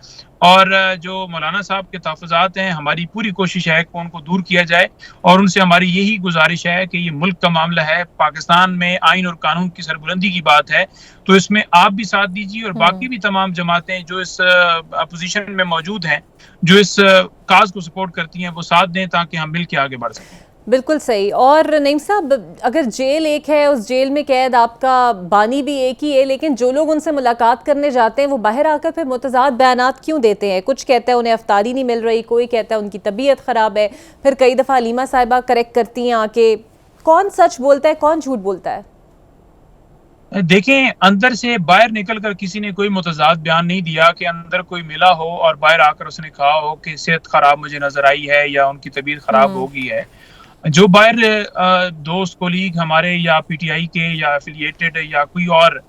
और जो मौलाना साहब के तहफ़्फ़ुज़ात हैं हमारी पूरी कोशिश है कि उनको दूर किया जाए, और उनसे हमारी यही गुजारिश है कि ये मुल्क का मामला है, पाकिस्तान में आइन और कानून की सरबुलंदी की बात है, तो इसमें आप भी साथ दीजिए और बाकी भी तमाम जमातें जो इस अपोजिशन में मौजूद हैं, जो इस काज को सपोर्ट करती हैं, वो साथ दें ताकि हम मिल के आगे बढ़ सकें। बिल्कुल सही। और नईम साहब, अगर जेल एक है, उस जेल में कैद आपका बानी भी एक ही है, लेकिन जो लोग उनसे मुलाकात करने जाते हैं वो बाहर आकर फिर मुतज़ाद बयानात क्यों देते हैं? कुछ कहता है उन्हें अफ्तारी नहीं मिल रही, कोई कहता है उनकी तबीयत ख़राब है, फिर कई दफ़ा अलीमा साहिबा करेक्ट करती हैं आके। कौन सच बोलता है, कौन झूठ बोलता है? देखें, अंदर से बाहर निकल कर किसी ने कोई मुतज़ाद बयान नहीं दिया कि अंदर कोई मिला हो और बाहर आकर उसने कहा हो कि सेहत खराब मुझे नजर आई है या उनकी तबीयत खराब हो गई है। जो बाहर दोस्त कोलीग हमारे या पीटीआई के या एफिलिएटेड या कोई और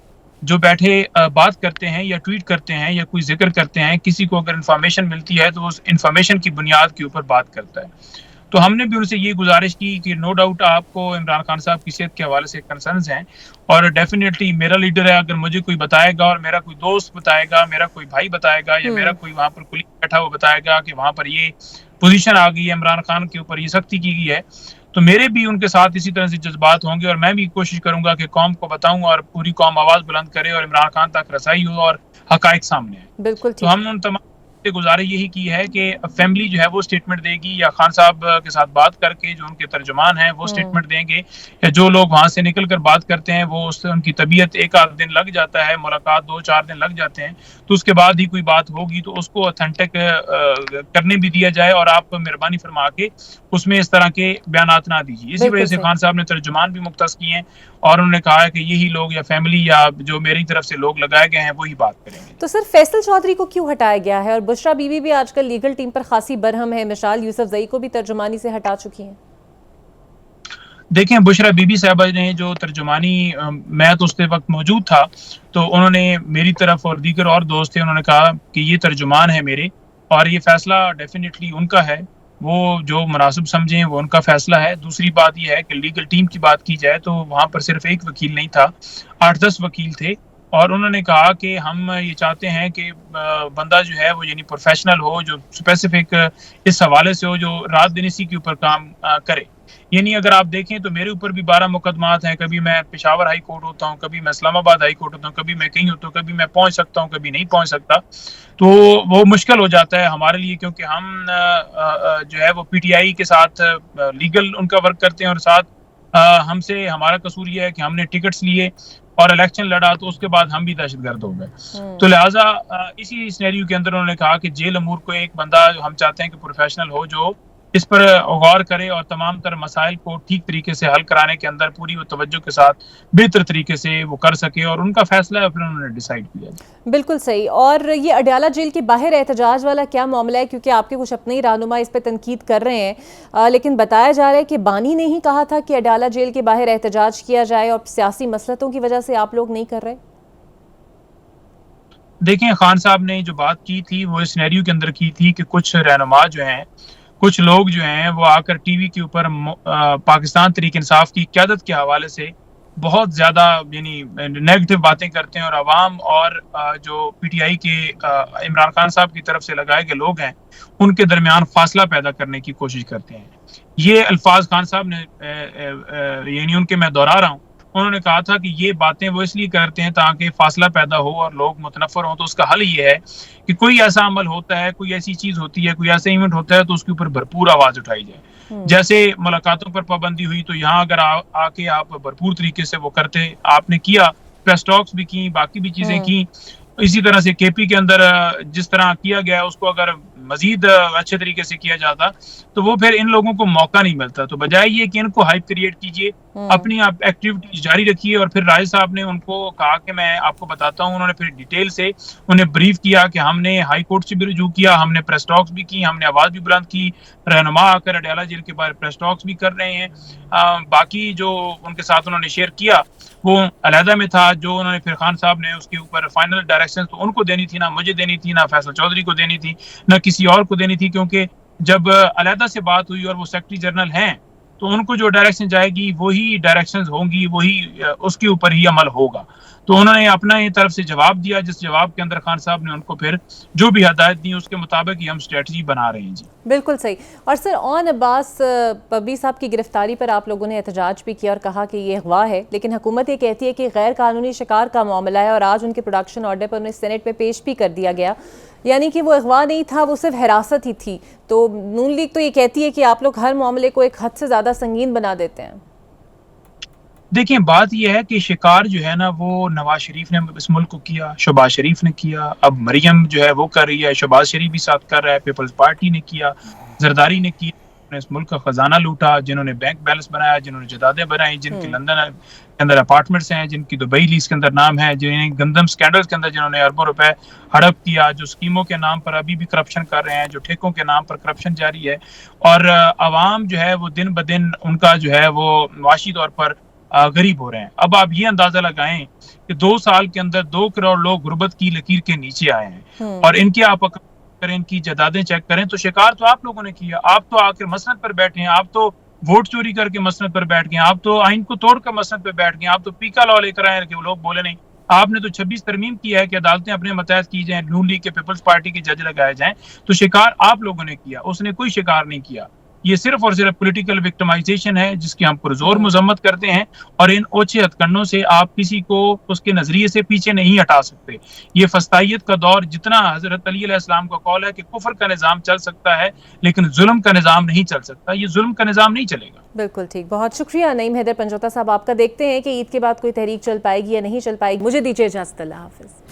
जो बैठे बात करते हैं या ट्वीट करते हैं या कोई जिक्र करते हैं, किसी को अगर इन्फॉर्मेशन मिलती है तो उस इन्फॉर्मेशन की बुनियाद के ऊपर बात करता है। तो हमने भी उनसे ये गुजारिश की कि नो डाउट आपको इमरान खान साहब की सेहत के हवाले से कंसर्न्स हैं, और डेफिनेटली मेरा लीडर है, अगर मुझे कोई बताएगा और मेरा कोई दोस्त बताएगा, मेरा कोई भाई बताएगा या मेरा कोई वहाँ पर कुलीग बैठा वो बताएगा कि वहाँ पर ये पोजीशन आ गई है, इमरान खान के ऊपर ये सख्ती की गई है, तो मेरे भी उनके साथ इसी तरह से जज्बात होंगे, और मैं भी कोशिश करूंगा कि कौम को बताऊं और पूरी कौम आवाज बुलंद करे और इमरान खान तक रसाई हो और हकायक सामने आए। बिल्कुल। तो हमने उन तमाम से गुजारिश यही की है कि फैमिली जो है वो स्टेटमेंट देगी, या खान साहब के साथ बात करके जो उनके तर्जुमान हैं वो स्टेटमेंट देंगे, या जो लोग वहां से निकल कर बात करते हैं वो उससे उनकी तबीयत एक आध दिन लग जाता है, मुलाकात 2-4 दिन लग जाते हैं, तो उसके बाद ही कोई बात होगी तो उसको ऑथेंटिक करने भी दिया जाए, और आप मेहरबानी फरमा के उसमें इस तरह के बयानात ना दीजिए। इसी वजह से खान साहब ने तर्जुमान भी मुख्तस किए हैं, और उन्होंने कहा है कि यही लोग या फैमिली या जो मेरी तरफ से लोग लगाए गए हैं वही बात करेंगे। तो सर फैसल चौधरी को क्यों हटाया गया है? और बुशरा बीबी भी आजकल लीगल टीम पर खासी बरहम है, मिसाल यूसुफजई को भी तर्जुमानी से हटा चुकी हैं। देखें, बुशरा बीबी साहबा ने जो तर्जुमानी, मैं तो उस वक्त मौजूद था, तो उन्होंने मेरी तरफ और दीगर और दोस्त थे, उन्होंने कहा कि ये तर्जुमान है मेरे, और ये फैसला डेफिनेटली उनका है, वो जो मुनासिब समझें वो उनका फैसला है। दूसरी बात यह है कि लीगल टीम की बात की जाए तो वहाँ पर सिर्फ एक वकील नहीं था, 8-10 वकील थे, और उन्होंने कहा कि हम ये चाहते हैं कि बंदा जो है वो यानी प्रोफेशनल हो, जो स्पेसिफिक इस हवाले से हो, जो रात दिन इसी के ऊपर काम करे। یعنی اگر آپ دیکھیں تو میرے اوپر بھی 12 مقدمات ہیں، کبھی میں پشاور ہائی کورٹ ہوتا ہوں، کبھی میں اسلام آباد ہائی کورٹ ہوتا ہوں، کبھی میں کہیں ہوتا ہوں، کبھی میں پہنچ سکتا ہوں، کبھی نہیں پہنچ سکتا، تو وہ مشکل ہو جاتا ہے ہمارے لیے، کیونکہ ہم جو ہے وہ پی ٹی آئی کے ساتھ لیگل ان کا ورک کرتے ہیں، اور ساتھ ہم سے ہمارا قصور یہ ہے کہ ہم نے ٹکٹس لیے اور الیکشن لڑا، تو اس کے بعد ہم بھی دہشت گرد ہو گئے، تو لہٰذا اسی سینیریو کے اندر انہوں نے کہا کہ جیل امور کو ایک بندہ ہم چاہتے ہیں کہ پروفیشنل ہو جو اس پر غور کرے اور تمام تر مسائل کو ٹھیک طریقے سے حل کرانے کے اندر پوری توجہ کے ساتھ بہتر طریقے سے وہ کر سکے، اور ان کا فیصلہ ہے، پھر انہوں نے ڈیسائیڈ کیا۔ بالکل صحیح۔ اور یہ اڈیالہ جیل کے باہر احتجاج والا کیا معاملہ ہے؟ کیونکہ آپ کے کچھ اپنے ہی رہنما اس پہ تنقید کر رہے ہیں، لیکن بتایا جا رہا ہے کہ بانی نے ہی کہا تھا کہ اڈیالہ جیل کے باہر احتجاج کیا جائے، اور سیاسی مسلطوں کی وجہ سے آپ لوگ نہیں کر رہے۔ دیکھیں، خان صاحب نے جو بات کی تھی وہ اس سینیریو کے اندر کی تھی کہ کچھ رہنما جو ہیں، کچھ لوگ جو ہیں وہ آ کر ٹی وی کے اوپر پاکستان تحریک انصاف کی قیادت کے حوالے سے بہت زیادہ یعنی نیگیٹو باتیں کرتے ہیں، اور عوام اور جو پی ٹی آئی کے عمران خان صاحب کی طرف سے لگائے گئے لوگ ہیں ان کے درمیان فاصلہ پیدا کرنے کی کوشش کرتے ہیں۔ یہ الفاظ خان صاحب نے یعنی ان کے میں دہرا رہا ہوں، انہوں نے کہا تھا کہ یہ باتیں وہ اس لیے کرتے ہیں تاکہ فاصلہ پیدا ہو اور لوگ متنفر ہوں، تو اس کا حل یہ ہے کہ کوئی ایسا عمل ہوتا ہے، کوئی ایسی چیز ہوتی ہے، کوئی ایسا ایونٹ ہوتا ہے تو اس کے اوپر بھرپور آواز اٹھائی جائے۔ جیسے ملاقاتوں پر پابندی ہوئی تو یہاں اگر آ کے آپ بھرپور طریقے سے وہ کرتے، آپ نے کیا، پریس ٹاکس بھی کی، باقی بھی چیزیں کی، اسی طرح سے کے پی کے اندر جس طرح کیا گیا اس کو اگر مزید اچھے طریقے سے کیا جاتا تو وہ پھر ان لوگوں کو موقع نہیں ملتا، تو بجائے یہ کہ ان کو ہائپ کریٹ کیجئے، اپنی آپ ایکٹیویٹی جاری رکھیے۔ اور پھر راجد صاحب نے ان کو کہا کہ میں آپ کو بتاتا ہوں، انہوں نے پھر ڈیٹیل سے انہیں بریف کیا کہ ہم نے ہائی کورٹ سے بھی رجوع کیا، ہم نے پریس ٹاکس بھی کی، ہم نے آواز بھی بلند کی، رہنما آ کر اڈیالہ جیل کے باہر پریس ٹاکس بھی کر رہے ہیں، باقی جو ان کے ساتھ انہوں نے شیئر کیا وہ علیحدہ میں تھا، جو انہوں نے پھر خان صاحب نے اس کے اوپر فائنل ڈائریکشن تو ان کو دینی تھی، نہ مجھے دینی تھی، نہ فیصل چودھری کو دینی تھی، نہ کسی اور کو دینی تھی، کیونکہ جب علیحدہ سے بات ہوئی اور وہ سیکرٹری جنرل ہیں تو ان کو جو ڈائریکشن جائے گی وہی ڈائریکشنز ہوں گی، وہی اس کے اوپر ہی عمل ہوگا۔ تو انہوں نے اپنا ہی طرف سے جواب دیا، جس جواب کے اندر خان صاحب نے ان کو پھر جو بھی ہدایت دی اس کے مطابق ہی ہم اسٹریٹجی بنا رہے ہیں۔ جی بالکل صحیح۔ اور سر، اون عباس پبی صاحب کی گرفتاری پر آپ لوگوں نے احتجاج بھی کیا اور کہا کہ یہ اغوا ہے، لیکن حکومت یہ کہتی ہے کہ غیر قانونی شکار کا معاملہ ہے، اور آج ان کے پروڈکشن آرڈر پر انہیں سینٹ میں پیش بھی کر دیا گیا، یعنی کہ وہ اغوا نہیں تھا، وہ صرف حراست ہی تھی۔ تو نون لیگ تو یہ کہتی ہے کہ آپ لوگ ہر معاملے کو ایک حد سے زیادہ سنگین بنا دیتے ہیں۔ دیکھیں، بات یہ ہے کہ شکار جو ہے نا وہ نواز شریف نے اس ملک کو کیا، شہباز شریف نے کیا، اب مریم جو ہے وہ کر رہی ہے، شہباز شریف بھی ساتھ کر رہا ہے، پیپلز پارٹی نے کیا، زرداری نے کیا، نے اس ملک کا خزانہ لوٹا، جنہوں نے بینک بیلنس بنایا، جنہوں نے جدادیں بنائی، جن کی لندن کے اندر اپارٹمنٹس ہیں، جن کی دبئی لیز کے اندر نام ہے، جنہیں گندم سکینڈلز کے اندر جنہوں نے اربوں روپے ہڑپ کیا، جو اسکیموں کے نام پر ابھی بھی کرپشن کر رہے ہیں، جو ٹھیکوں کے نام پر کرپشن جاری ہے، اور عوام جو ہے وہ دن بدن ان کا جو ہے وہ معاشی طور پر غریب ہو رہے ہیں۔ اب آپ یہ اندازہ لگائیں کہ 2 سال کے اندر 2 کروڑ لوگ غربت کی لکیر کے نیچے آئے ہیں، اور ان کے آپ کریں، ان کی جدادیں چیک کریں تو شکار تو آپ لوگوں نے کیا۔ آپ تو آ کر مسند پر بیٹھے ہیں، آپ تو ووٹ چوری کر کے مسند پر بیٹھ گئے، آپ تو آئین کو توڑ کر مسند پر بیٹھ گئے، آپ تو پیکا لا لے کر آئے کہ وہ لوگ بولے نہیں۔ آپ نے تو 26 ترمیم کی ہے کہ عدالتیں اپنے متحد کی جائیں، نون لیگ کے پیپلز پارٹی کے جج لگائے جائیں، تو شکار آپ لوگوں نے کیا، اس نے کوئی شکار نہیں کیا۔ یہ صرف اور صرف پولیٹیکل وکٹمائزیشن ہے جس کی ہم پرزور مذمت کرتے ہیں، اور ان اوچھے ہتھ کنڈوں سے آپ کسی کو اس کے نظریے سے پیچھے نہیں ہٹا سکتے۔ یہ فسطائیت کا دور، جتنا حضرت علی علیہ السلام کا قول ہے کہ کفر کا نظام چل سکتا ہے لیکن ظلم کا نظام نہیں چل سکتا، یہ ظلم کا نظام نہیں چلے گا۔ بالکل ٹھیک، بہت شکریہ نعیم حیدر پنجوتا صاحب آپ کا۔ دیکھتے ہیں کہ عید کے بعد کوئی تحریک چل پائے گی یا نہیں چل پائے گی۔ مجھے دیجیے اجازت، اللہ حافظ۔